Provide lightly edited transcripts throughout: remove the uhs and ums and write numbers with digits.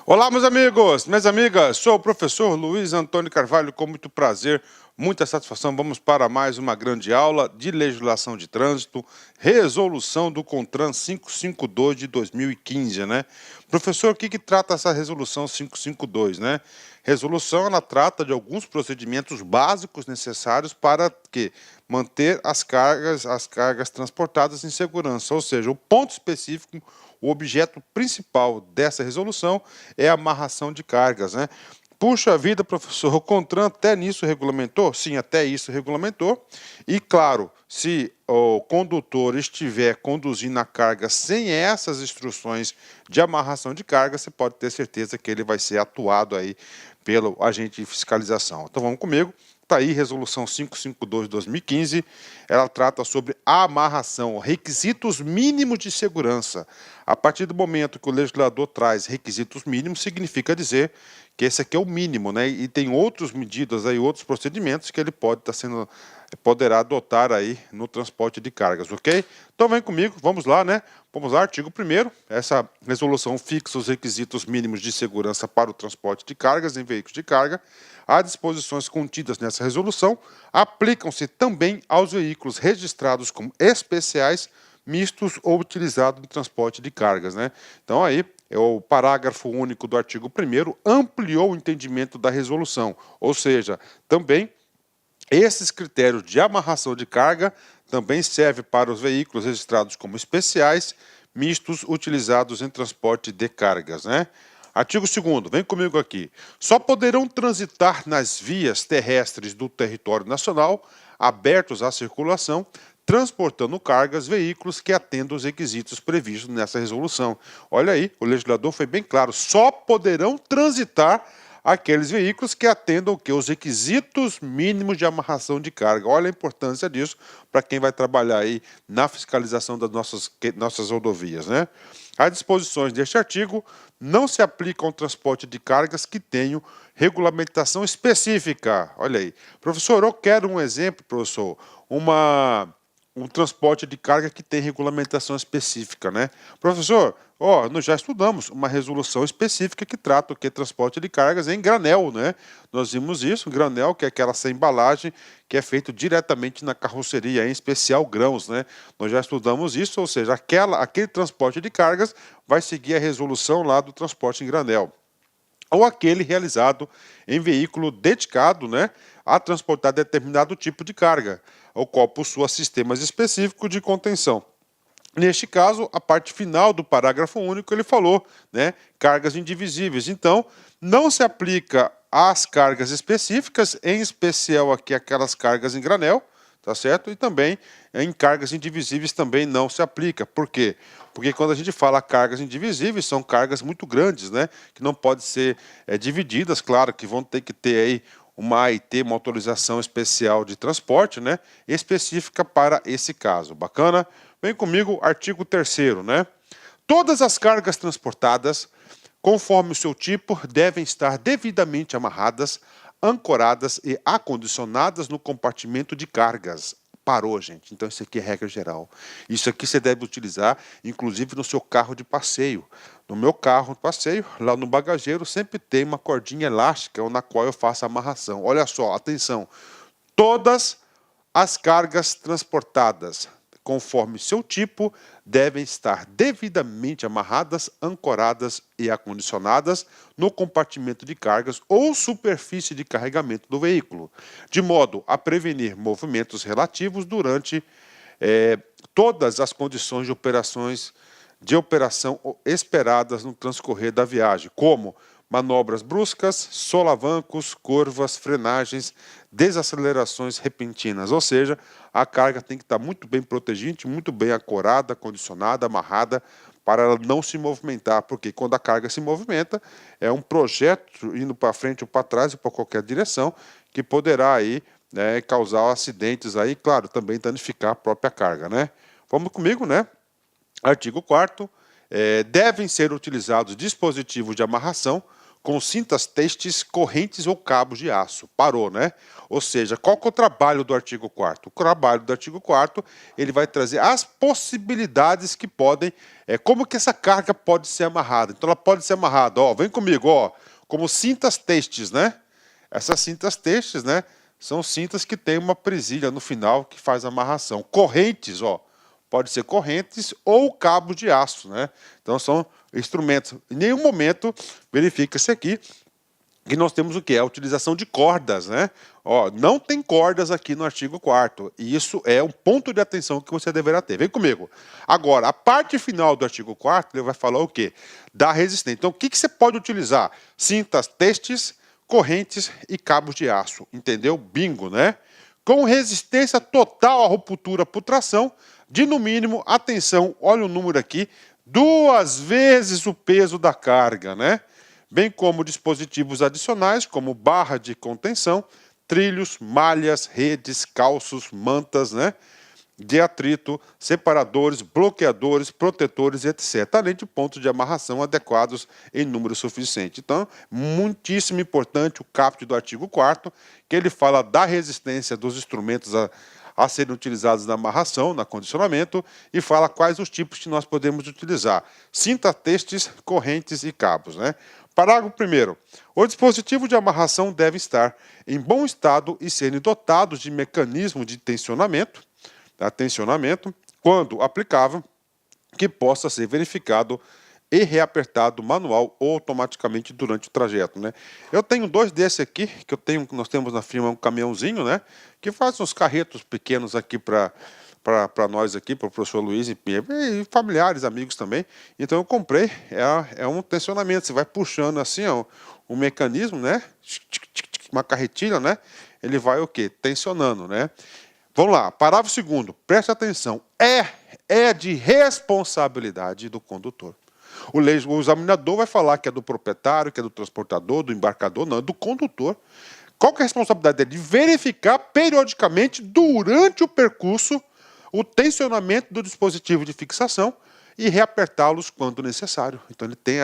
Olá, meus amigos, minhas amigas, sou o professor Luiz Antônio Carvalho, com muito prazer, muita satisfação. Vamos para mais uma grande aula de legislação de trânsito, resolução do CONTRAN 552 de 2015, né? Professor, o que trata essa resolução 552, né? Resolução, ela trata de alguns procedimentos básicos necessários para manter as cargas transportadas em segurança, ou seja, o ponto específico, o objeto principal dessa resolução é a amarração de cargas, né? Puxa vida, professor, o CONTRAN até nisso regulamentou? Sim, até isso regulamentou. E, claro, se o condutor estiver conduzindo a carga sem essas instruções de amarração de carga, você pode ter certeza que ele vai ser atuado aí pelo agente de fiscalização. Então, vamos comigo. Está aí, resolução 552 de 2015, ela trata sobre a amarração, requisitos mínimos de segurança. A partir do momento que o legislador traz requisitos mínimos, significa dizer que esse aqui é o mínimo, né? E tem outras medidas aí, outros procedimentos que ele poderá adotar aí no transporte de cargas, ok? Então vem comigo, vamos lá, né? Vamos lá, artigo 1º, essa resolução fixa os requisitos mínimos de segurança para o transporte de cargas em veículos de carga. As disposições contidas nessa resolução aplicam-se também aos veículos registrados como especiais, mistos ou utilizados no transporte de cargas, né? Então aí, o parágrafo único do artigo 1º ampliou o entendimento da resolução, ou seja, também esses critérios de amarração de carga também servem para os veículos registrados como especiais, mistos, utilizados em transporte de cargas, né? Artigo 2º, vem comigo aqui. Só poderão transitar nas vias terrestres do território nacional, abertos à circulação, transportando cargas, veículos que atendam os requisitos previstos nessa resolução. Olha aí, o legislador foi bem claro, só poderão transitar aqueles veículos que atendam os requisitos mínimos de amarração de carga. Olha a importância disso para quem vai trabalhar aí na fiscalização das nossas rodovias, né? As disposições deste artigo não se aplicam ao transporte de cargas que tenham regulamentação específica. Olha aí. Professor, eu quero um exemplo, professor, um transporte de carga que tem regulamentação específica, né? Professor, nós já estudamos uma resolução específica que trata o que é transporte de cargas em granel, né? Nós vimos isso, granel, que é aquela sem embalagem, que é feito diretamente na carroceria, em especial grãos, né? Nós já estudamos isso, ou seja, aquele transporte de cargas vai seguir a resolução lá do transporte em granel. Ou aquele realizado em veículo dedicado, né, a transportar determinado tipo de carga, o qual possua sistemas específicos de contenção. Neste caso, a parte final do parágrafo único, ele falou, né, cargas indivisíveis. Então, não se aplica às cargas específicas, em especial aqui aquelas cargas em granel, tá certo? E também em cargas indivisíveis também não se aplica. Por quê? Porque quando a gente fala cargas indivisíveis, são cargas muito grandes, né? Que não podem ser divididas, claro, que vão ter que ter aí uma AIT, uma autorização especial de transporte, né? Específica para esse caso. Bacana? Vem comigo, artigo 3º, né? Todas as cargas transportadas, conforme o seu tipo, devem estar devidamente amarradas, ancoradas e acondicionadas no compartimento de cargas. Parou, gente. Então, isso aqui é regra geral. Isso aqui você deve utilizar, inclusive, no seu carro de passeio. No meu carro de passeio, lá no bagageiro, sempre tem uma cordinha elástica na qual eu faço a amarração. Olha só, atenção. Todas as cargas transportadas, conforme seu tipo, devem estar devidamente amarradas, ancoradas e acondicionadas no compartimento de cargas ou superfície de carregamento do veículo, de modo a prevenir movimentos relativos durante todas as condições de operação esperadas no transcorrer da viagem, como manobras bruscas, solavancos, curvas, frenagens, desacelerações repentinas. Ou seja, a carga tem que estar muito bem protegida, muito bem ancorada, condicionada, amarrada, para ela não se movimentar, porque quando a carga se movimenta, é um projeto indo para frente ou para trás, ou para qualquer direção, que poderá aí, né, causar acidentes aí, claro, também danificar a própria carga, né? Vamos comigo, né? Artigo 4º, devem ser utilizados dispositivos de amarração com cintas têxteis, correntes ou cabos de aço. Parou, né? Ou seja, qual que é o trabalho do artigo 4º? O trabalho do artigo 4º, ele vai trazer as possibilidades que podem, como que essa carga pode ser amarrada. Então ela pode ser amarrada, ó, vem comigo, ó, como cintas têxteis, né? Essas cintas têxteis, né, são cintas que tem uma presilha no final que faz a amarração. Correntes, ó, pode ser correntes ou cabos de aço, né? Então são instrumentos. Em nenhum momento verifica-se aqui que nós temos o quê? A utilização de cordas, né? Ó, não tem cordas aqui no artigo 4º. E isso é um ponto de atenção que você deverá ter. Vem comigo. Agora, a parte final do artigo 4º, ele vai falar o quê? Da resistência. Então, o que você pode utilizar? Cintas têxteis, correntes e cabos de aço. Entendeu? Bingo, né? Com resistência total à ruptura por tração, de no mínimo, atenção, olha o número aqui, 2 vezes o peso da carga, né? Bem como dispositivos adicionais, como barra de contenção, trilhos, malhas, redes, calços, mantas, né? De atrito, separadores, bloqueadores, protetores, etc. Além de pontos de amarração adequados em número suficiente. Então, muitíssimo importante o caput do artigo 4º, que ele fala da resistência dos instrumentos a serem utilizados na amarração, no acondicionamento, e fala quais os tipos que nós podemos utilizar. Cinta têxteis, correntes e cabos, né? Parágrafo 1º. O dispositivo de amarração deve estar em bom estado e serem dotados de mecanismo de tensionamento, quando aplicável, que possa ser verificado e reapertado manual ou automaticamente durante o trajeto, né? Eu tenho 2 desses aqui, nós temos na firma um caminhãozinho, né? Que faz uns carretos pequenos aqui para nós aqui, para o professor Luiz e familiares, amigos também. Então eu comprei, é um tensionamento, você vai puxando assim, ó, um mecanismo, né? Uma carretilha, né? Ele vai o quê? Tensionando, né? Vamos lá, parágrafo 2º, preste atenção, é de responsabilidade do condutor. O examinador vai falar que é do proprietário, que é do transportador, do embarcador, não, é do condutor. Qual que é a responsabilidade dele? De verificar periodicamente, durante o percurso, o tensionamento do dispositivo de fixação e reapertá-los quando necessário. Então ele tem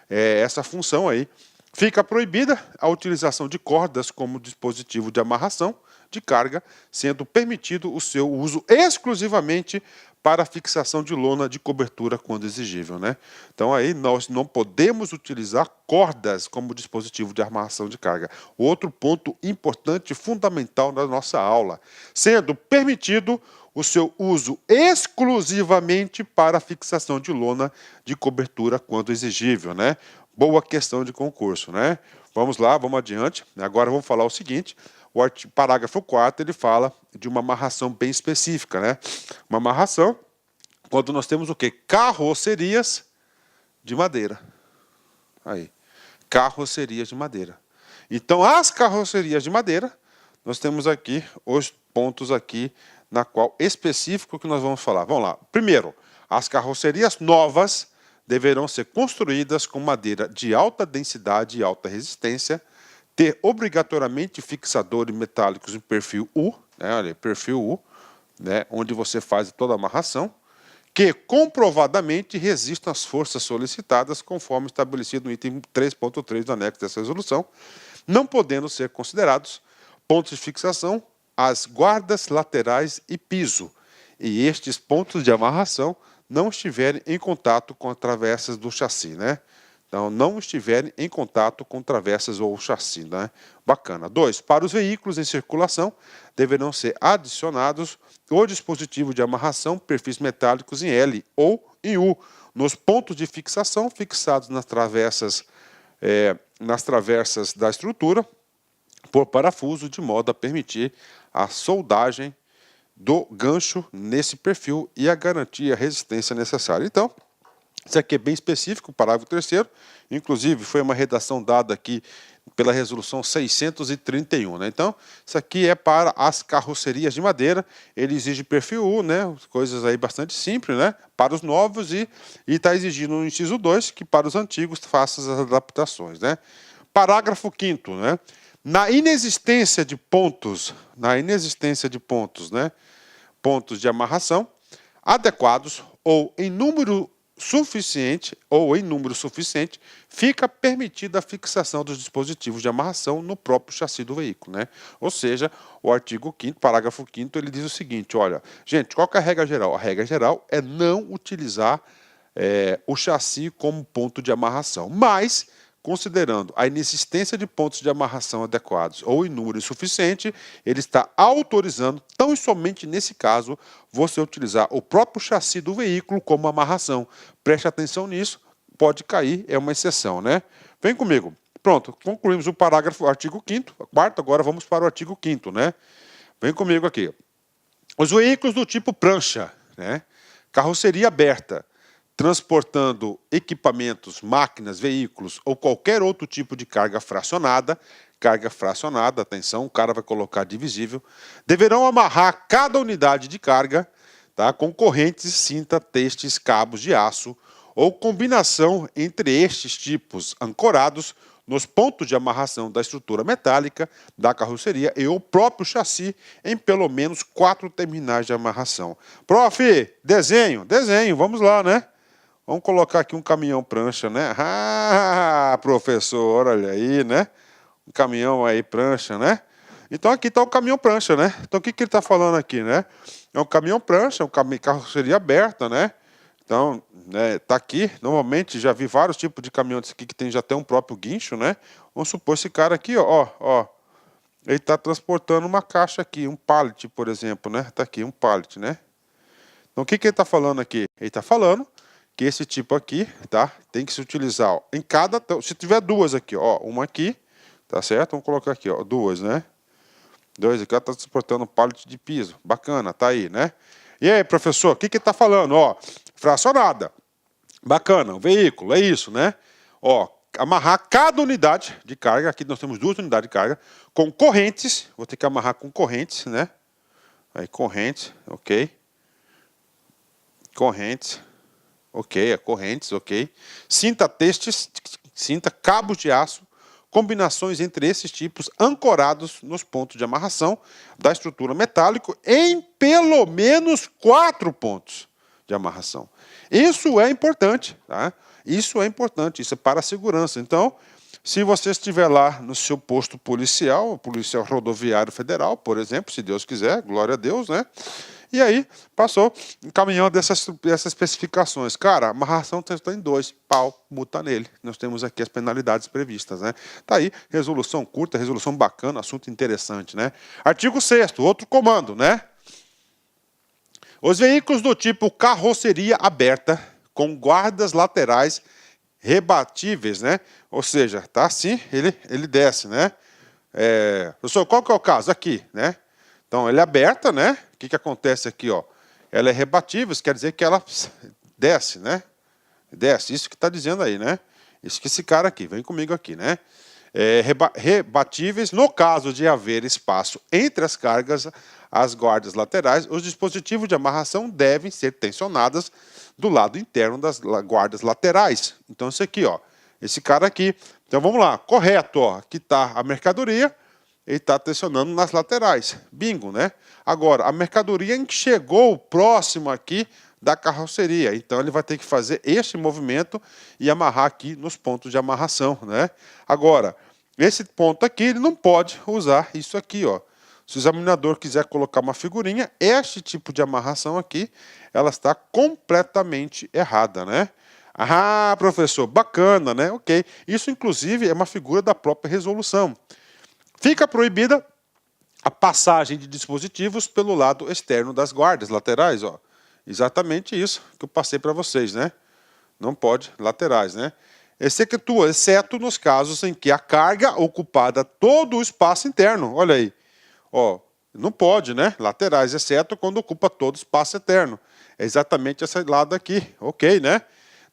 essa função aí. Fica proibida a utilização de cordas como dispositivo de amarração de carga, sendo permitido o seu uso exclusivamente para a fixação de lona de cobertura quando exigível, né? Então aí nós não podemos utilizar cordas como dispositivo de amarração de carga. Outro ponto importante e fundamental na nossa aula, sendo permitido o seu uso exclusivamente para a fixação de lona de cobertura quando exigível, né? Boa questão de concurso, né? Vamos lá, vamos adiante. Agora vamos falar o seguinte, o parágrafo 4º, ele fala de uma amarração bem específica, né? Uma amarração, quando nós temos o quê? Carrocerias de madeira. Aí, carrocerias de madeira. Então, as carrocerias de madeira, nós temos aqui os pontos aqui, na qual específico que nós vamos falar. Vamos lá. Primeiro, as carrocerias novas deverão ser construídas com madeira de alta densidade e alta resistência, ter obrigatoriamente fixadores metálicos em perfil U, né, olha, perfil U, né, onde você faz toda a amarração, que comprovadamente resistam às forças solicitadas, conforme estabelecido no item 3.3 do anexo dessa resolução, não podendo ser considerados pontos de fixação as guardas laterais e piso, e estes pontos de amarração não estiverem em contato com as travessas do chassi, né? Então, não estiverem em contato com travessas ou chassi, né? Bacana. 2. Para os veículos em circulação, deverão ser adicionados o dispositivo de amarração, perfis metálicos em L ou em U, nos pontos de fixação fixados nas travessas da estrutura, por parafuso, de modo a permitir a soldagem do gancho nesse perfil e a garantir a resistência necessária. Então, isso aqui é bem específico, o parágrafo 3º, inclusive foi uma redação dada aqui pela resolução 631, né? Então, isso aqui é para as carrocerias de madeira, ele exige perfil U, né? Coisas aí bastante simples, né? Para os novos e está exigindo no inciso 2 que para os antigos faça as adaptações, né? Parágrafo 5º, né? Na inexistência de pontos, né? Pontos de amarração adequados ou em número suficiente ou em número suficiente, fica permitida a fixação dos dispositivos de amarração no próprio chassi do veículo, né? Ou seja, o artigo 5º, parágrafo 5º, ele diz o seguinte, olha, gente, qual que é a regra geral? A regra geral é não utilizar o chassi como ponto de amarração, mas considerando a inexistência de pontos de amarração adequados ou em número insuficiente, ele está autorizando, tão e somente nesse caso, você utilizar o próprio chassi do veículo como amarração. Preste atenção nisso, pode cair, é uma exceção, né? Vem comigo. Pronto, concluímos o parágrafo, artigo 5º, quarto, agora vamos para o artigo 5º, né? Vem comigo aqui. Os veículos do tipo prancha, né? Carroceria aberta, transportando equipamentos, máquinas, veículos ou qualquer outro tipo de carga fracionada, atenção, o cara vai colocar divisível, deverão amarrar cada unidade de carga, tá, com correntes, cinta, testes, cabos de aço ou combinação entre estes tipos ancorados nos pontos de amarração da estrutura metálica da carroceria e o próprio chassi em pelo menos 4 terminais de amarração. Prof, desenho, vamos lá, né? Vamos colocar aqui um caminhão prancha, né? Ah, professor, olha aí, né? Um caminhão aí prancha, né? Então aqui está o caminhão prancha, né? Então o que ele está falando aqui, né? É um caminhão prancha, carroceria aberta, né? Então, né, tá aqui, normalmente já vi vários tipos de caminhões aqui que tem já tem um próprio guincho, né? Vamos supor esse cara aqui, ó, ele está transportando uma caixa aqui, um pallet, por exemplo, né? Tá aqui, um pallet, né? Então o que ele está falando aqui? Ele está falando que esse tipo aqui, tá? Tem que se utilizar, ó, em cada, se tiver duas aqui, ó, uma aqui, tá certo? Vamos colocar aqui, ó, duas, né? Dois aqui, ó, tá transportando um pallet de piso, bacana, tá aí, né? E aí, professor, o que ele tá falando? Ó, fracionada, bacana, o veículo, é isso, né? Ó, amarrar cada unidade de carga, aqui nós temos 2 unidades de carga, com correntes, vou ter que amarrar com correntes, né? Aí, correntes, ok. Correntes. Ok, correntes, ok. Cinta testes, cinta, cabos de aço, combinações entre esses tipos ancorados nos pontos de amarração da estrutura metálica em pelo menos 4 pontos de amarração. Isso é importante, tá? Isso é importante, isso é para a segurança. Então, se você estiver lá no seu posto policial, policial rodoviário federal, por exemplo, se Deus quiser, glória a Deus, né? E aí, passou um caminhão dessas especificações. Cara, a amarração está em 2, pau, multa nele. Nós temos aqui as penalidades previstas, né? Tá aí, resolução curta, resolução bacana, assunto interessante, né? Artigo 6º, outro comando, né? Os veículos do tipo carroceria aberta, com guardas laterais rebatíveis, né? Ou seja, tá assim, ele desce, né? Professor, qual que é o caso? Aqui, né? Então, ela é aberta, né? O que acontece aqui, ó? Ela é rebatível, isso quer dizer que ela desce, né? Desce, isso que está dizendo aí, né? Isso que esse cara aqui, vem comigo aqui, né? Rebatíveis, no caso de haver espaço entre as cargas, as guardas laterais, os dispositivos de amarração devem ser tensionados do lado interno das guardas laterais. Então, isso aqui, ó, esse cara aqui. Então, vamos lá, correto, ó, aqui está a mercadoria, ele está tensionando nas laterais. Bingo, né? Agora, a mercadoria chegou próximo aqui da carroceria. Então, ele vai ter que fazer este movimento e amarrar aqui nos pontos de amarração, né? Agora, esse ponto aqui, ele não pode usar isso aqui, ó. Se o examinador quiser colocar uma figurinha, este tipo de amarração aqui, ela está completamente errada, né? Ah, professor, bacana, né? Ok. Isso, inclusive, é uma figura da própria resolução. Fica proibida a passagem de dispositivos pelo lado externo das guardas laterais, ó. Exatamente isso que eu passei para vocês, né? Não pode laterais, né? Exceto nos casos em que a carga ocupada todo o espaço interno. Olha aí, ó, não pode, né? Laterais, exceto quando ocupa todo o espaço interno. É exatamente esse lado aqui, ok, né?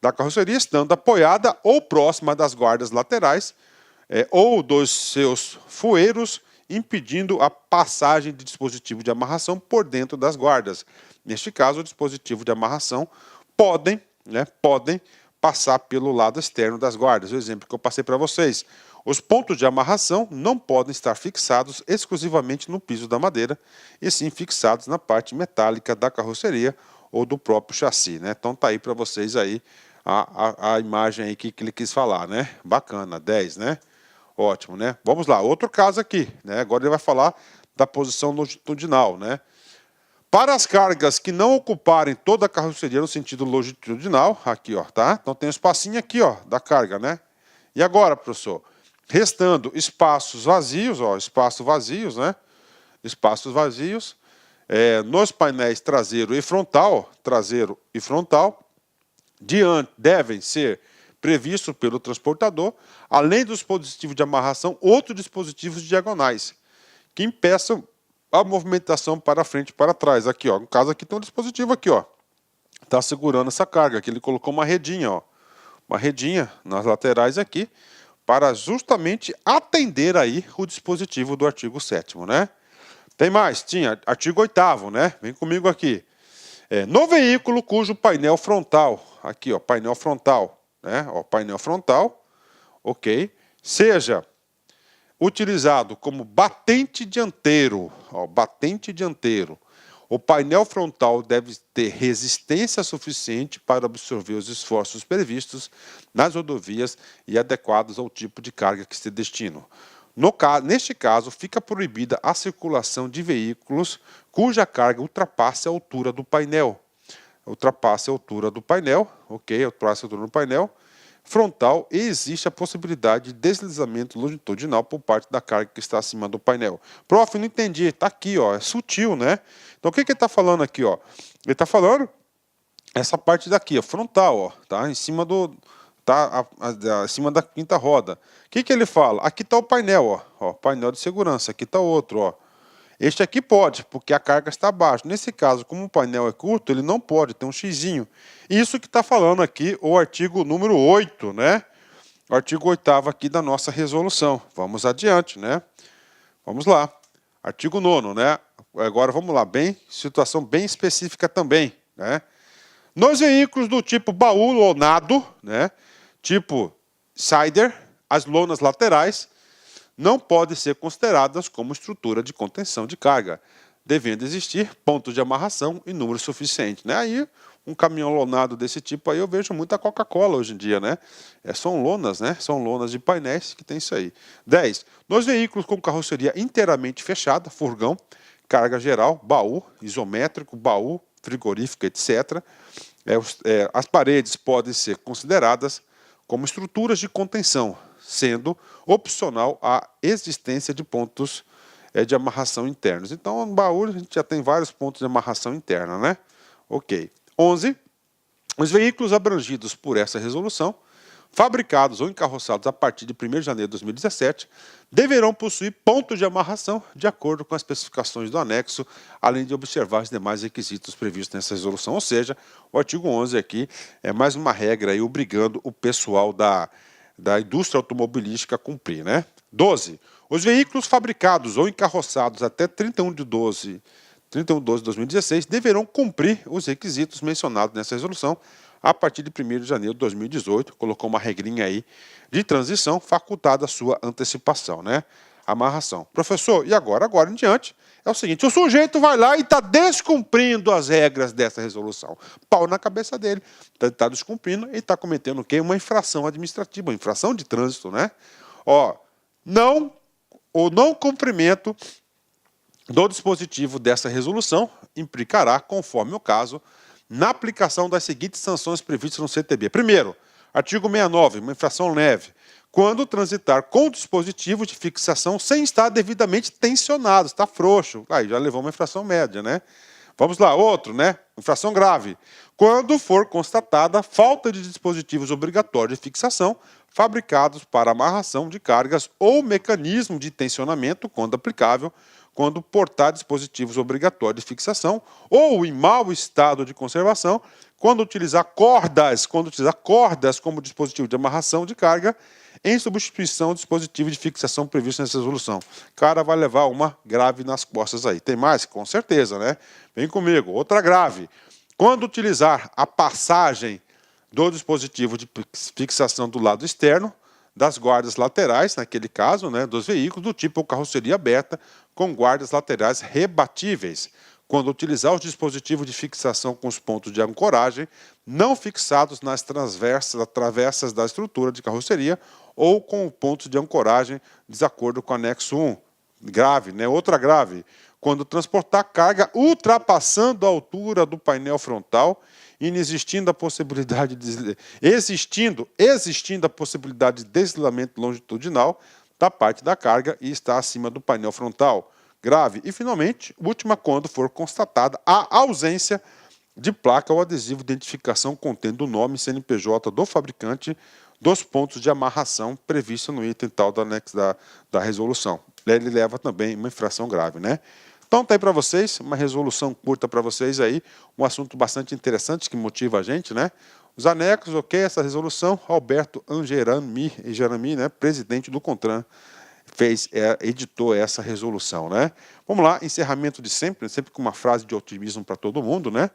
Da carroceria, estando apoiada ou próxima das guardas laterais, ou dos seus fueiros, impedindo a passagem de dispositivo de amarração por dentro das guardas. Neste caso, o dispositivo de amarração podem passar pelo lado externo das guardas. O exemplo que eu passei para vocês. Os pontos de amarração não podem estar fixados exclusivamente no piso da madeira, e sim fixados na parte metálica da carroceria ou do próprio chassi, né? Então tá aí para vocês aí a imagem aí que ele quis falar, né? Bacana, 10, né? Ótimo, né? Vamos lá, outro caso aqui, né? Agora ele vai falar da posição longitudinal, né? Para as cargas que não ocuparem toda a carroceria no sentido longitudinal, aqui, ó, tá? Então tem um espacinho aqui, ó, da carga, né? E agora, professor? Restando espaços vazios, ó, espaços vazios, né? Espaços vazios nos painéis traseiro e frontal, devem ser previstos pelo transportador, além dos dispositivos de amarração, outros dispositivos diagonais que impeçam a movimentação para frente e para trás. Aqui, ó, no caso aqui tem um dispositivo aqui, ó, está segurando essa carga. Aqui ele colocou uma redinha, ó, uma redinha nas laterais aqui, para justamente atender aí o dispositivo do artigo 7º, né? Tem mais, tinha artigo 8º, né? Vem comigo aqui. No veículo cujo painel frontal, aqui, ó, painel frontal, né? Ó, painel frontal, ok, seja utilizado como batente dianteiro, ó, batente dianteiro. O painel frontal deve ter resistência suficiente para absorver os esforços previstos nas rodovias e adequados ao tipo de carga que se destina. Neste caso, fica proibida a circulação de veículos cuja carga ultrapasse a altura do painel. Ultrapasse a altura do painel, ok, ultrapasse a altura do painel frontal e existe a possibilidade de deslizamento longitudinal por parte da carga que está acima do painel. Prof, não entendi, está aqui, ó, é sutil, né? Então o que ele está falando aqui, ó? Ele está falando essa parte daqui, ó, frontal, ó, tá? Em cima do, tá acima da quinta roda. O que ele fala? Aqui está o painel, ó, painel de segurança. Aqui está outro, ó. Este aqui pode, porque a carga está abaixo. Nesse caso, como o painel é curto, ele não pode, tem um xizinho. Isso que está falando aqui o artigo número 8, né? O artigo 8º aqui da nossa resolução. Vamos adiante, né? Vamos lá. Artigo 9º, né? Agora vamos lá, situação bem específica também, né? Nos veículos do tipo baú lonado, né? Tipo sider, as lonas laterais não podem ser consideradas como estrutura de contenção de carga, devendo existir pontos de amarração em número suficiente, né? Aí, um caminhão lonado desse tipo aí, eu vejo muita Coca-Cola hoje em dia, né? São lonas, né? São lonas de painéis que tem isso aí. 10. Nos veículos com carroceria inteiramente fechada, furgão, carga geral, baú, isométrico, baú, frigorífico, etc., as paredes podem ser consideradas como estruturas de contenção, sendo opcional a existência de pontos de amarração internos. Então, no baú a gente já tem vários pontos de amarração interna, né? Ok. 11. Os veículos abrangidos por essa resolução, fabricados ou encarroçados a partir de 1º de janeiro de 2017, deverão possuir pontos de amarração de acordo com as especificações do anexo, além de observar os demais requisitos previstos nessa resolução. Ou seja, o artigo 11 aqui é mais uma regra aí obrigando o pessoal da indústria automobilística a cumprir, né? 12. Os veículos fabricados ou encarroçados até 31 de 12 de 2016 deverão cumprir os requisitos mencionados nessa resolução a partir de 1º de janeiro de 2018. Colocou uma regrinha aí de transição, facultada a sua antecipação, né? Amarração. Professor, e agora? Agora em diante é o seguinte, o sujeito vai lá e está descumprindo as regras dessa resolução. Pau na cabeça dele. Está descumprindo e está cometendo o quê? Uma infração administrativa, uma infração de trânsito, né? Ó, o não cumprimento do dispositivo dessa resolução implicará, conforme o caso, na aplicação das seguintes sanções previstas no CTB. Primeiro, artigo 69, uma infração leve, quando transitar com dispositivo de fixação sem estar devidamente tensionado, está frouxo. Aí já levou uma infração média, né? Vamos lá, outro, né? Infração grave. Quando for constatada falta de dispositivos obrigatórios de fixação fabricados para amarração de cargas ou mecanismo de tensionamento, quando aplicável, quando portar dispositivos obrigatórios de fixação ou em mau estado de conservação, quando utilizar cordas como dispositivo de amarração de carga, em substituição do dispositivo de fixação previsto nessa resolução. O cara vai levar uma grave nas costas aí. Tem mais? Com certeza, né? Vem comigo. Outra grave. Quando utilizar a passagem do dispositivo de fixação do lado externo, das guardas laterais, naquele caso, né, dos veículos, do tipo carroceria aberta, com guardas laterais rebatíveis, quando utilizar os dispositivos de fixação com os pontos de ancoragem não fixados nas travessas da estrutura de carroceria ou com pontos de ancoragem de desacordo com o anexo 1. Grave, né? Outra grave. Quando transportar carga ultrapassando a altura do painel frontal, existindo a possibilidade de deslizamento longitudinal da parte da carga e está acima do painel frontal. Grave. E, finalmente, última, quando for constatada a ausência de placa ou adesivo de identificação contendo o nome CNPJ do fabricante dos pontos de amarração previsto no item tal do anexo da resolução. Ele leva também uma infração grave, né? Então, tá aí para vocês, uma resolução curta para vocês aí, um assunto bastante interessante que motiva a gente, né? Os anexos, ok, essa resolução, Alberto Angerami, né, presidente do CONTRAN, editou essa resolução, né? Vamos lá, encerramento de sempre com uma frase de otimismo para todo mundo, né?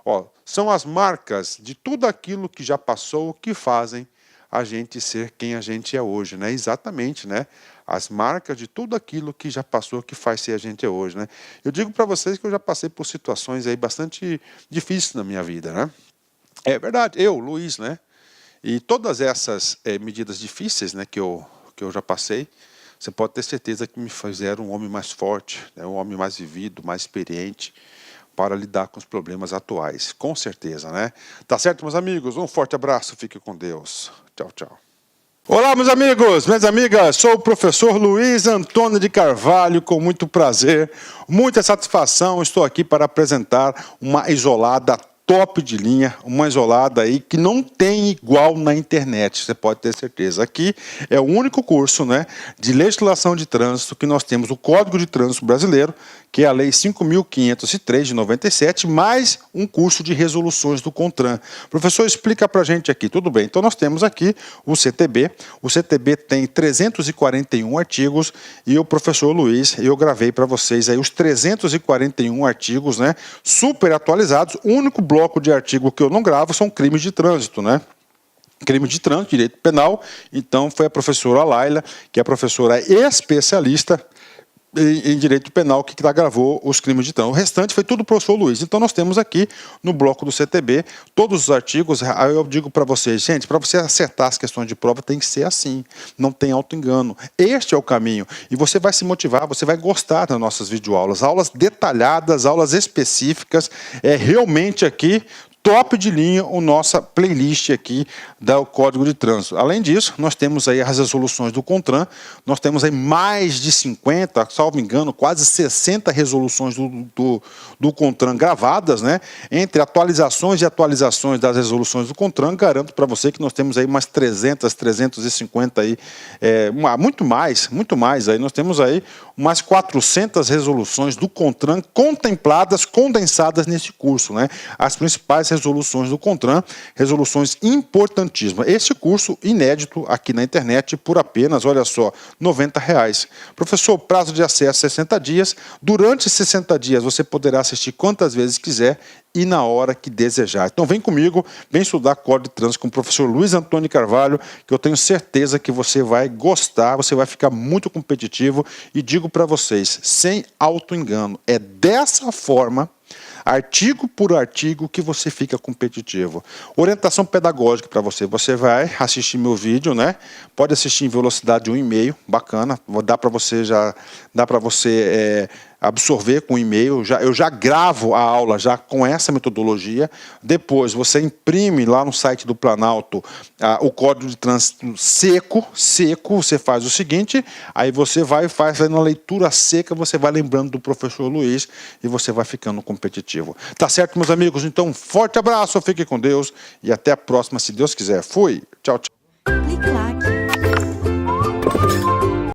Ó, são as marcas de tudo aquilo que já passou que fazem a gente ser quem a gente é hoje, né? Exatamente, né? As marcas de tudo aquilo que já passou que faz ser a gente é hoje, né? Eu digo para vocês que eu já passei por situações aí bastante difíceis na minha vida, né? É verdade, eu, Luiz, né? E todas essas medidas difíceis, né, que eu já passei, você pode ter certeza que me fizeram um homem mais forte, né, um homem mais vivido, mais experiente para lidar com os problemas atuais, com certeza, né? Tá certo, meus amigos? Um forte abraço, fique com Deus. Tchau, tchau. Olá, meus amigos, minhas amigas, sou o professor Luiz Antônio de Carvalho, com muito prazer, muita satisfação, estou aqui para apresentar uma isolada top de linha, uma isolada aí que não tem igual na internet, você pode ter certeza. Aqui é o único curso, né, de legislação de trânsito que nós temos, o Código de Trânsito Brasileiro, que é a Lei 5.503 de 97, mais um curso de resoluções do CONTRAN. Professor, explica para a gente aqui. Tudo bem, então nós temos aqui o CTB. O CTB tem 341 artigos e o professor Luiz, eu gravei para vocês aí os 341 artigos, né, super atualizados. O único bloco de artigo que eu não gravo são crimes de trânsito, né? Crime de trânsito, direito penal. Então foi a professora Laila, que é a professora especialista em direito penal, que gravou os crimes de trânsito. O restante foi tudo o professor Luiz. Então nós temos aqui no bloco do CTB todos os artigos. Eu digo para vocês, gente, para você acertar as questões de prova tem que ser assim, não tem auto-engano. Este é o caminho e você vai se motivar, você vai gostar das nossas videoaulas, aulas detalhadas, aulas específicas, realmente aqui top de linha a nossa playlist aqui do Código de Trânsito. Além disso, nós temos aí as resoluções do CONTRAN, nós temos aí mais de 50, salvo engano, quase 60 resoluções do CONTRAN gravadas, né? Entre atualizações e atualizações das resoluções do CONTRAN, garanto para você que nós temos aí umas 300, 350 aí, muito mais aí, nós temos aí umas 400 resoluções do CONTRAN contempladas, condensadas nesse curso, né? As principais resoluções do CONTRAN, resoluções importantíssimas. Esse curso inédito aqui na internet por apenas, olha só, R$ 90,00. Professor, prazo de acesso 60 dias. Durante 60 dias você poderá assistir quantas vezes quiser e na hora que desejar. Então vem comigo, vem estudar Código de Trânsito com o professor Luiz Antônio Carvalho, que eu tenho certeza que você vai gostar, você vai ficar muito competitivo e digo para vocês, sem auto-engano, é dessa forma, artigo por artigo, que você fica competitivo. Orientação pedagógica para você. Você vai assistir meu vídeo, né? Pode assistir em velocidade 1,5, bacana. Dá para você absorver com e-mail. Eu já gravo a aula já com essa metodologia. Depois você imprime lá no site do Planalto o Código de Trânsito seco. Você faz o seguinte, aí você vai fazendo a leitura seca, você vai lembrando do professor Luiz e você vai ficando competitivo. Tá certo, meus amigos? Então, um forte abraço, fique com Deus e até a próxima, se Deus quiser. Fui, tchau, tchau. Clique lá.